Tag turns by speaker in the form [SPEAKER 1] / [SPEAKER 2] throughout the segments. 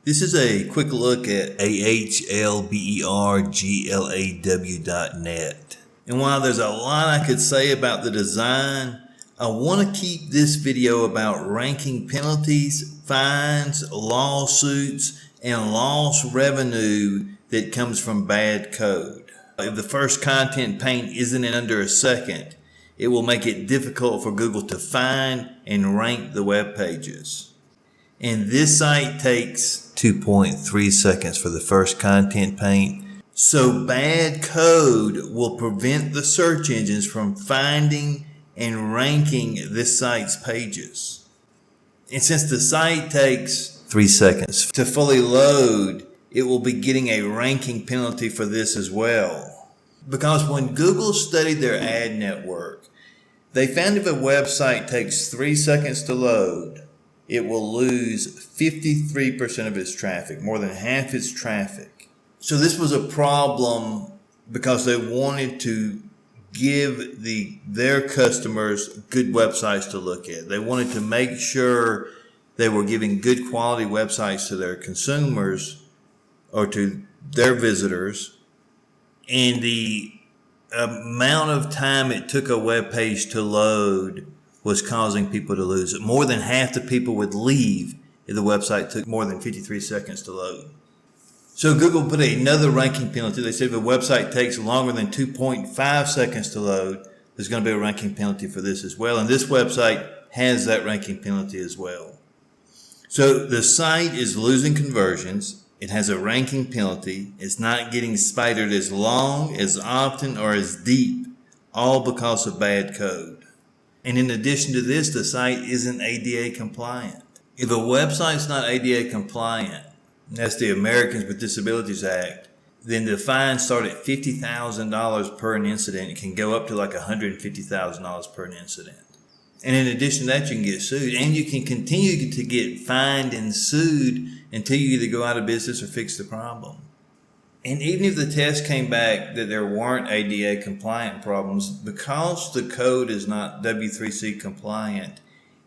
[SPEAKER 1] This is a quick look at ahlberglaw.net. And while there's a lot I could say about the design, I want to keep this video about ranking penalties, fines, lawsuits, and lost revenue that comes from bad code. If the first content paint isn't in under a second, it will make it difficult for Google to find and rank the web pages. And this site takes 2.3 seconds for the first content paint. So bad code will prevent the search engines from finding and ranking this site's pages. And since the site takes 3 seconds to fully load, it will be getting a ranking penalty for this as well. Because when Google studied their ad network, they found if a website takes 3 seconds to load, it will lose 53% of its traffic, more than half its traffic. So this was a problem because they wanted to give their customers good websites to look at. They wanted to make sure they were giving good quality websites to their consumers or to their visitors. And the amount of time it took a web page to load was causing people to lose it. More than half the people would leave if the website took more than 53 seconds to load. So Google put another ranking penalty. They said if a website takes longer than 2.5 seconds to load, there's going to be a ranking penalty for this as well. And this website has that ranking penalty as well. So the site is losing conversions. It has a ranking penalty. It's not getting spidered as long, as often, or as deep, all because of bad code. And in addition to this, the site isn't ADA compliant. If a website's not ADA compliant, that's the Americans with Disabilities Act, then the fines start at $50,000 per an incident. It can go up to like $150,000 per an incident. And in addition to that, you can get sued. And you can continue to get fined and sued until you either go out of business or fix the problem. And even if the test came back that there weren't ADA compliant problems, because the code is not W3C compliant,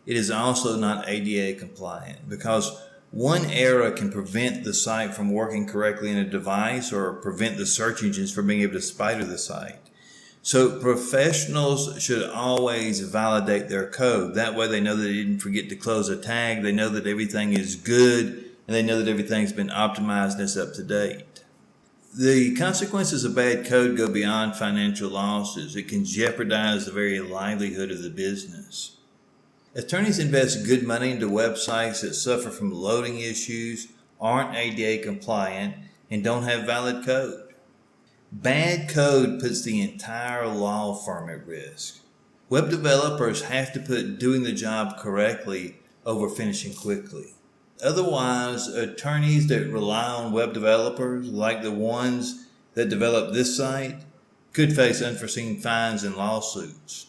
[SPEAKER 1] it is also not ADA compliant, because one error can prevent the site from working correctly in a device or prevent the search engines from being able to spider the site. So professionals should always validate their code. That way they know that they didn't forget to close a tag, they know that everything is good, and they know that everything's been optimized and is up to date. The consequences of bad code go beyond financial losses. It can jeopardize the very livelihood of the business. Attorneys invest good money into websites that suffer from loading issues, aren't ADA compliant, and don't have valid code. Bad code puts the entire law firm at risk. Web developers have to put doing the job correctly over finishing quickly. Otherwise, attorneys that rely on web developers, like the ones that developed this site, could face unforeseen fines and lawsuits.